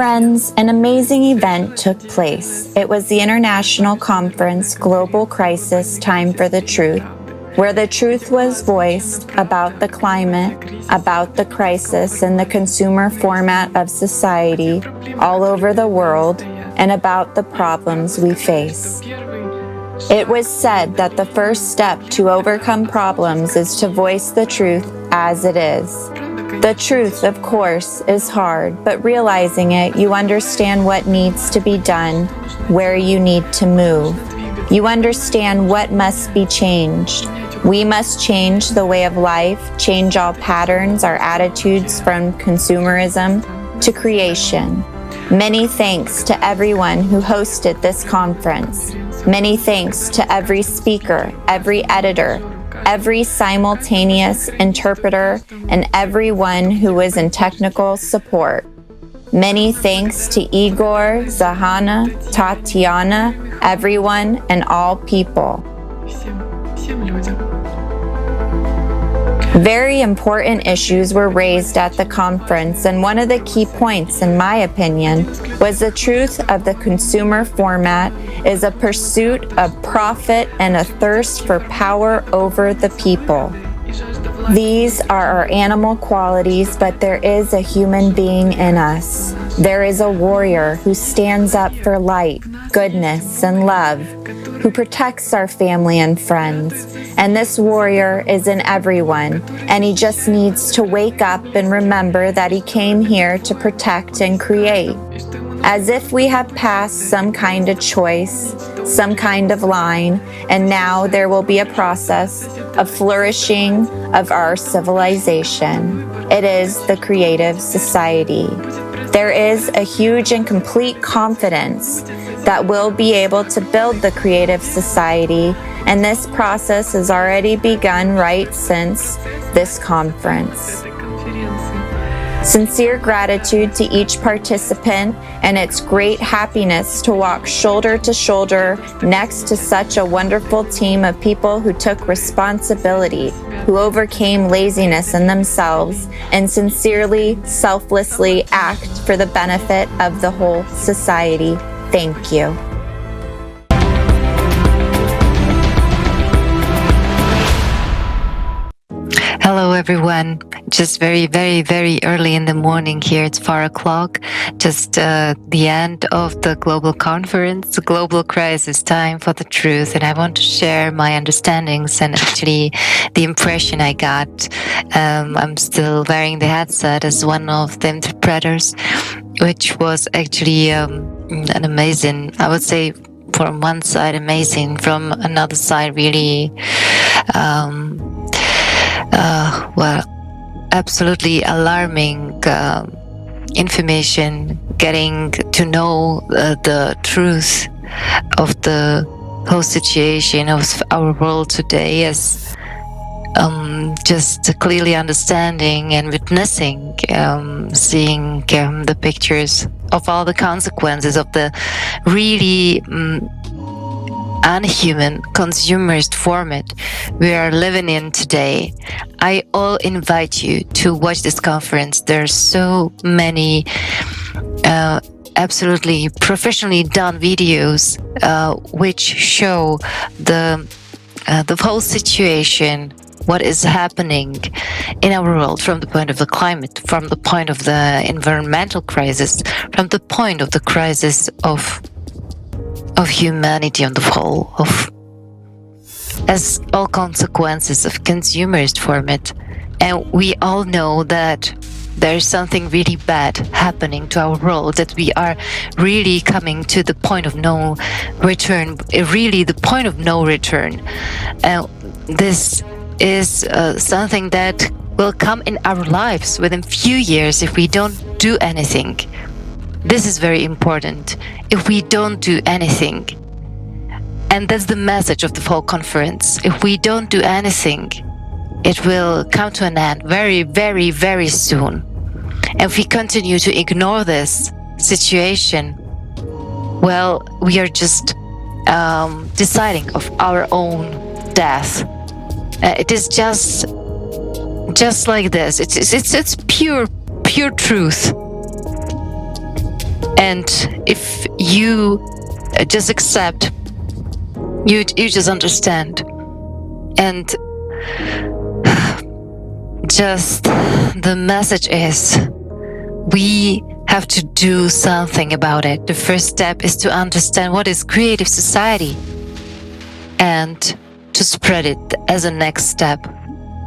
Friends, an amazing event took place. It was the International Conference Global Crisis Time for the Truth, where the truth was voiced about the climate, about the crisis in the consumer format of society all over the world, and about the problems we face. It was said that the first step to overcome problems is to voice the truth as it is. The truth, of course, is hard, but realizing it, you understand what needs to be done, where you need to move. You understand what must be changed. We must change the way of life, change all patterns, our attitudes from consumerism to creation. Many thanks to everyone who hosted this conference. Many thanks to every speaker, every editor, every simultaneous interpreter, and everyone who was in technical support. Many thanks to Igor, Zahana, Tatiana, everyone and all people. Very important issues were raised at the conference, and one of the key points, in my opinion, was the truth of the consumer format is a pursuit of profit and a thirst for power over the people. These are our animal qualities, but there is a human being in us. There is a warrior who stands up for light, goodness, and love, who protects our family and friends. And this warrior is in everyone, and he just needs to wake up and remember that he came here to protect and create. As if we have passed some kind of choice, some kind of line, and now there will be a process of flourishing of our civilization. It is the creative society. There is a huge and complete confidence that we'll be able to build the creative society, and this process has already begun right since this conference. Sincere gratitude to each participant, and it's great happiness to walk shoulder to shoulder next to such a wonderful team of people who took responsibility, who overcame laziness in themselves, and sincerely, selflessly act for the benefit of the whole society. Thank you. Hello everyone, just very early in the morning here. It's 4 o'clock, just the end of the global conference, Global Crisis Time for the Truth, and I want to share my understandings and actually the impression I got. I'm still wearing the headset as one of the interpreters, which was actually an amazing, I would say, from one side amazing, from another side really absolutely alarming information, getting to know the truth of the whole situation of our world today, as just clearly understanding and witnessing, seeing the pictures of all the consequences of the really unhuman consumerist format we are living in today. I all invite you to watch this conference. There's so many absolutely professionally done videos which show the whole situation, what is happening in our world from the point of the climate, from the point of the environmental crisis, from the point of the crisis of humanity on the whole, as all consequences of consumerist format. And we all know that there is something really bad happening to our world, that we are really coming to the point of no return, really the point of no return. This is something that will come in our lives within few years if we don't do anything. This is very important. If we don't do anything, and that's the message of the whole conference, if we don't do anything, it will come to an end very soon. And if we continue to ignore this situation, well, we are just deciding of our own death. It is just like this. It's pure truth. And if you just accept, you just understand. And just the message is, we have to do something about it. The first step is to understand what is creative society and to spread it as a next step,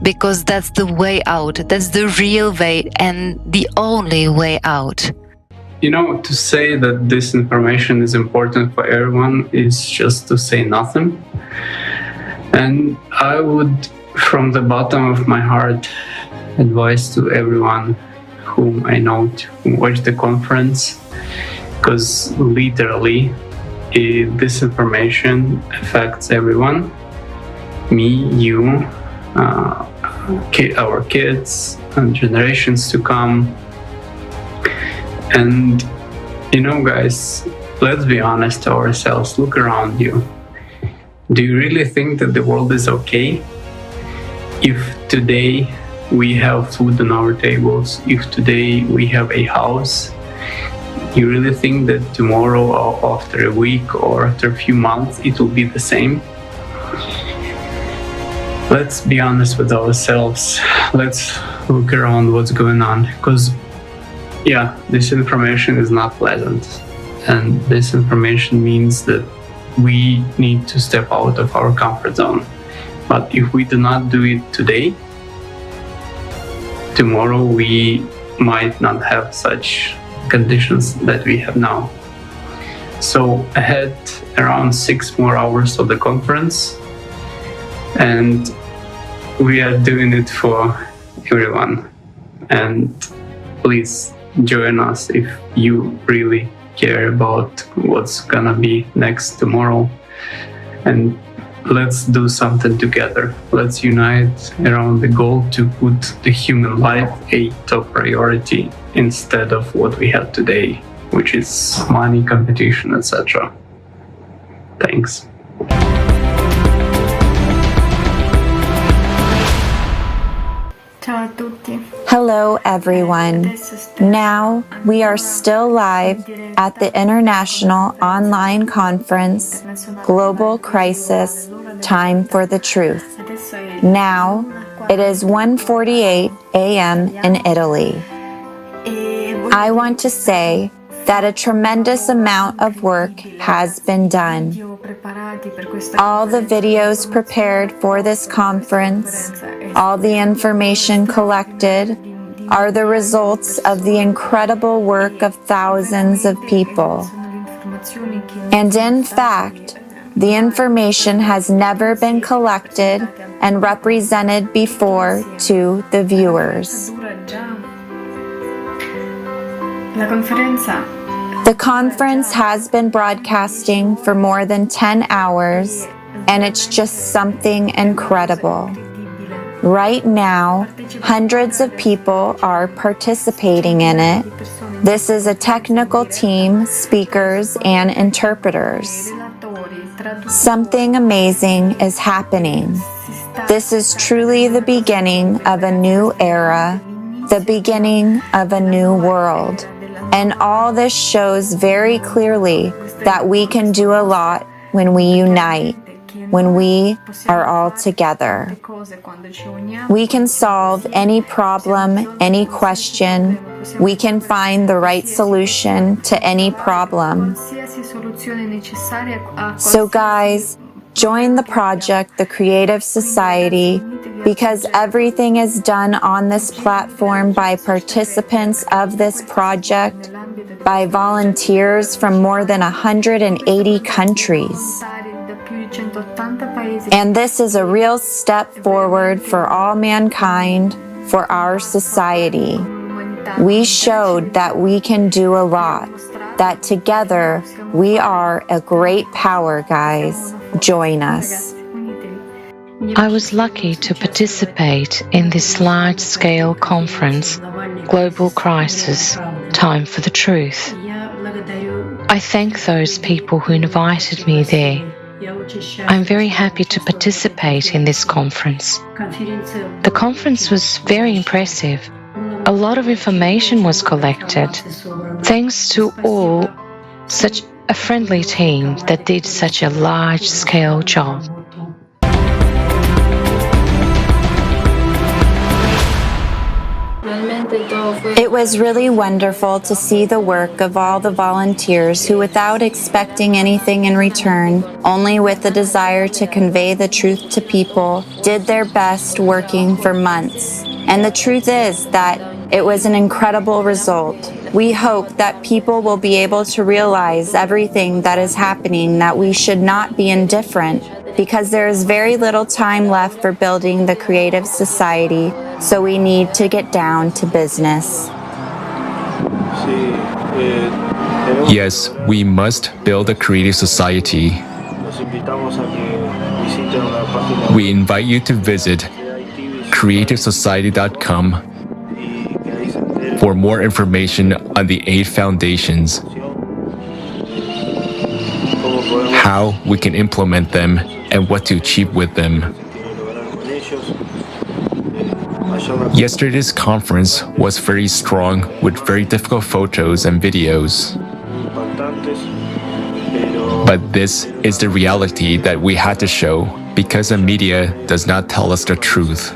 because that's the way out. That's the real way and the only way out. You know, to say that this information is important for everyone is just to say nothing. And I would, from the bottom of my heart, advise to everyone whom I know to watch the conference, because literally this information affects everyone. Me, you, our kids, and generations to come. And you know, guys, let's be honest to ourselves. Look around you. Do you really think that the world is okay? If today we have food on our tables, if today we have a house, you really think that tomorrow or after a week or after a few months it will be the same? Let's be honest with ourselves. Let's look around what's going on, because yeah, this information is not pleasant, and this information means that we need to step out of our comfort zone. But if we do not do it today, tomorrow we might not have such conditions that we have now. So ahead, around 6 more hours of the conference, and we are doing it for everyone. And please join us if you really care about what's gonna be next tomorrow. And let's do something together. Let's unite around the goal to put the human life a top priority instead of what we have today, which is money, competition, etc. Thanks. Ciao a tutti. Hello, everyone. Now we are still live at the International Online Conference, Global Crisis, Time for the Truth. Now it is 1:48 a.m. in Italy. I want to say that a tremendous amount of work has been done. All the videos prepared for this conference, all the information collected, are the results of the incredible work of thousands of people. And in fact, the information has never been collected and represented before to the viewers. The conference has been broadcasting for more than 10 hours, and it's just something incredible. Right now, hundreds of people are participating in it. This is a technical team, speakers, and interpreters. Something amazing is happening. This is truly the beginning of a new era, the beginning of a new world. And all this shows very clearly that we can do a lot when we unite, when we are all together. We can solve any problem, any question. We can find the right solution to any problem. So guys, join the project, the Creative Society, because everything is done on this platform by participants of this project, by volunteers from more than 180 countries. And this is a real step forward for all mankind, for our society. We showed that we can do a lot, that together we are a great power, guys. Join us. I was lucky to participate in this large-scale conference, Global Crisis, Time for the Truth. I thank those people who invited me there. I'm very happy to participate in this conference. The conference was very impressive. A lot of information was collected. Thanks to all, such a friendly team that did such a large-scale job. It was really wonderful to see the work of all the volunteers who, without expecting anything in return, only with the desire to convey the truth to people, did their best working for months. And the truth is that it was an incredible result. We hope that people will be able to realize everything that is happening, that we should not be indifferent, because there is very little time left for building the creative society, so we need to get down to business. Yes, we must build a creative society. We invite you to visit creativesociety.com for more information on the 8 foundations, how we can implement them, and what to achieve with them. Yesterday's conference was very strong with very difficult photos and videos. But this is the reality that we had to show because the media does not tell us the truth.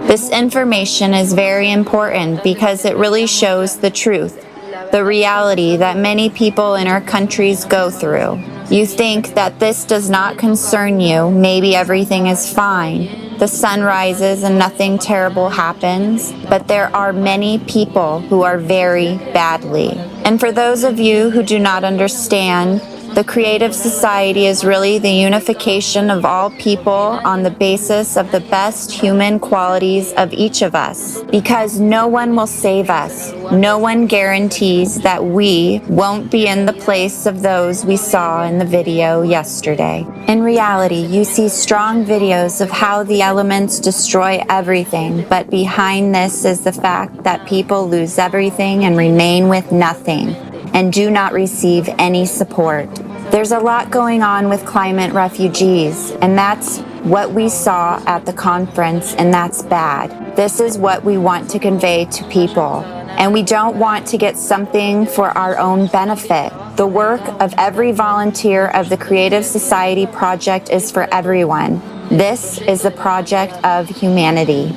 This information is very important because it really shows the truth, the reality that many people in our countries go through. You think that this does not concern you, maybe everything is fine. The sun rises and nothing terrible happens, but there are many people who are very badly. And for those of you who do not understand, the creative society is really the unification of all people on the basis of the best human qualities of each of us. Because no one will save us. No one guarantees that we won't be in the place of those we saw in the video yesterday. In reality, you see strong videos of how the elements destroy everything, but behind this is the fact that people lose everything and remain with nothing, and do not receive any support. There's a lot going on with climate refugees, and that's what we saw at the conference, and that's bad. This is what we want to convey to people, and we don't want to get something for our own benefit. The work of every volunteer of the Creative Society Project is for everyone. This is the project of humanity.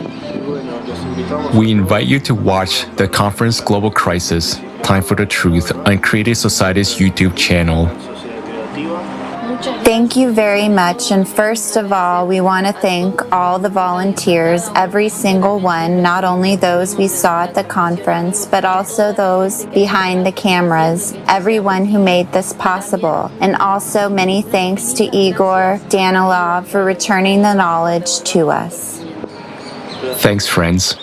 We invite you to watch the conference Global Crisis, Time for the Truth on Creative Society's YouTube channel. Thank you very much, and first of all, we want to thank all the volunteers, every single one, not only those we saw at the conference, but also those behind the cameras, everyone who made this possible. And also many thanks to Igor Danilov for returning the knowledge to us. Thanks, friends.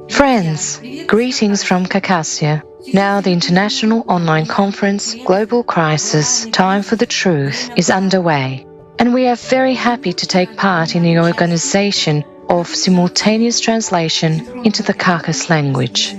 Friends, greetings from Caucasia. Now the international online conference Global Crisis, Time for the Truth is underway, and we are very happy to take part in the organization of simultaneous translation into the Kyrgyz language.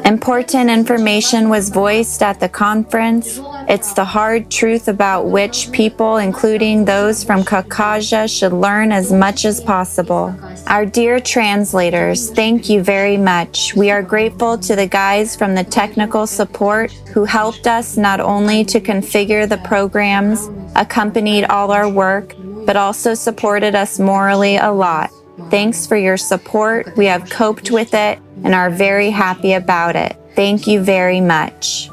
Important information was voiced at the conference. It's the hard truth about which people, including those from Caucasia, should learn as much as possible. Our dear translators, thank you very much. We are grateful to the guys from the technical support who helped us not only to configure the programs, accompanied all our work, but also supported us morally a lot. Thanks for your support. We have coped with it and are very happy about it. Thank you very much.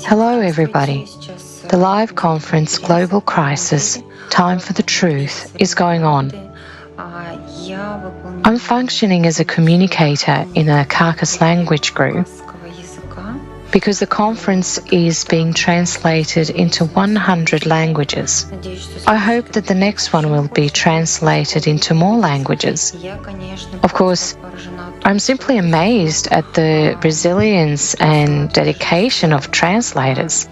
Hello everybody. The live conference Global Crisis, Time for the Truth is going on. I'm functioning as a communicator in a Kyrgyz language group because the conference is being translated into 100 languages. I hope that the next one will be translated into more languages. Of course, I'm simply amazed at the resilience and dedication of translators,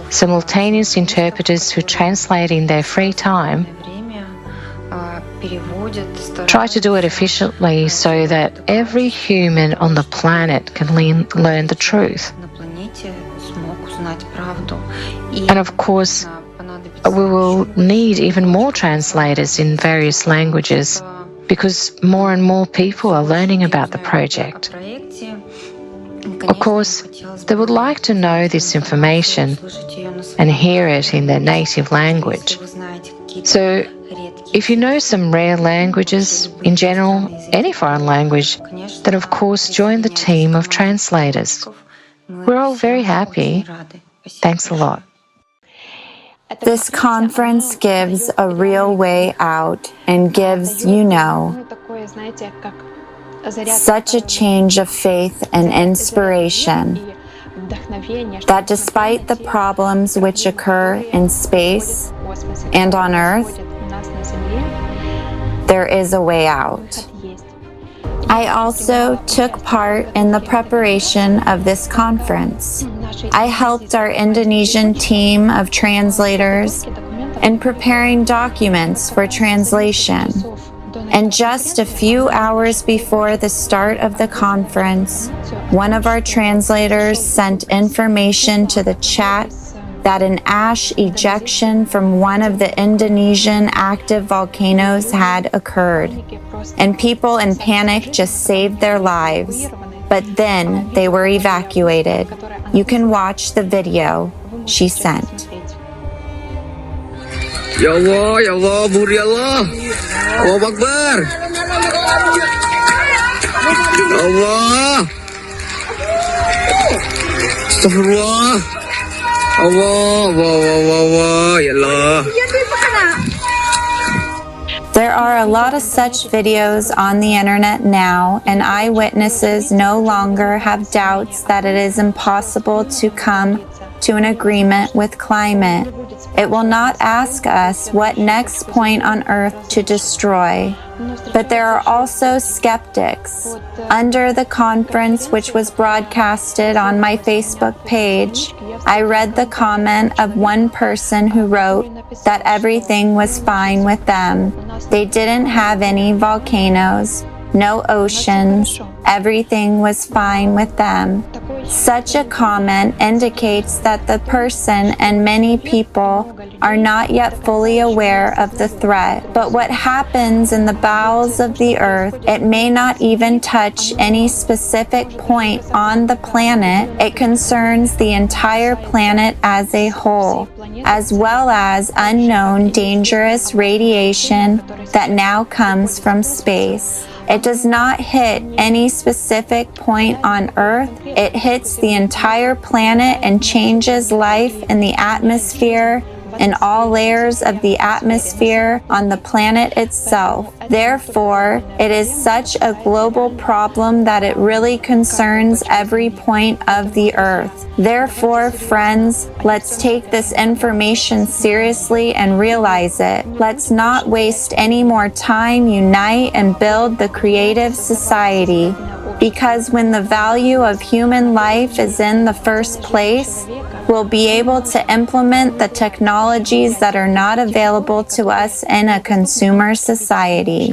simultaneous interpreters who translate in their free time. Try to do it efficiently so that every human on the planet can learn the truth. And of course, we will need even more translators in various languages because more and more people are learning about the project. Of course, they would like to know this information and hear it in their native language. So, if you know some rare languages, in general, any foreign language, then of course join the team of translators. We're all very happy. Thanks a lot. This conference gives a real way out and gives, such a change of faith and inspiration that despite the problems which occur in space and on Earth, there is a way out. I also took part in the preparation of this conference. I helped our Indonesian team of translators in preparing documents for translation. And just a few hours before the start of the conference, one of our translators sent information to the chat that an ash ejection from one of the Indonesian active volcanoes had occurred, and people in panic just saved their lives. But then they were evacuated. You can watch the video she sent. Ya Allah, Buri Allah. Allahu Akbar. Allah. Astagfirullah. Allah, ya Allah. There are a lot of such videos on the internet now, and eyewitnesses no longer have doubts that it is impossible to come to an agreement with climate. It will not ask us what next point on Earth to destroy. But there are also skeptics. Under the conference, which was broadcasted on my Facebook page, I read the comment of one person who wrote that everything was fine with them. They didn't have any volcanoes, no oceans, everything was fine with them. Such a comment indicates that the person and many people are not yet fully aware of the threat. But what happens in the bowels of the earth, it may not even touch any specific point on the planet. It concerns the entire planet as a whole, as well as unknown dangerous radiation that now comes from space. It does not hit any specific point on Earth. It hits the entire planet and changes life in the atmosphere, in all layers of the atmosphere on the planet itself. Therefore, it is such a global problem that it really concerns every point of the Earth. Therefore, friends, let's take this information seriously and realize it. Let's not waste any more time. Unite and build the creative society. Because when the value of human life is in the first place, we'll be able to implement the technologies that are not available to us in a consumer society.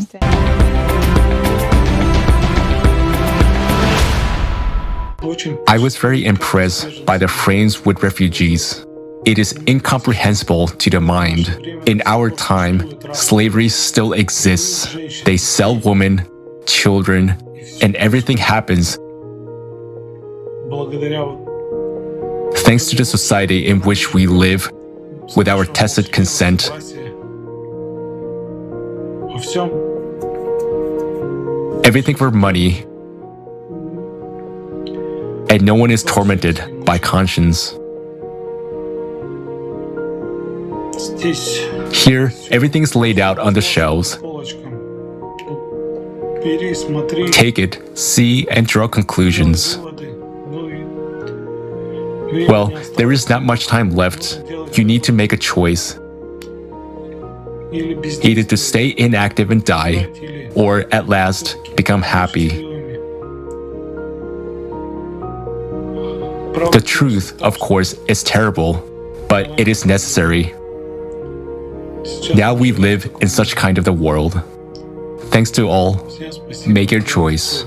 I was very impressed by the frames with refugees. It is incomprehensible to the mind. In our time, slavery still exists. They sell women, children, and everything happens thanks to the society in which we live with our tacit consent. Everything for money, and no one is tormented by conscience. Here, everything's laid out on the shelves. Take it, see, and draw conclusions. Well, there is not much time left. You need to make a choice. Either to stay inactive and die, or at last become happy. The truth, of course, is terrible, but it is necessary. Now we live in such kind of the world. Thanks to all. Make your choice.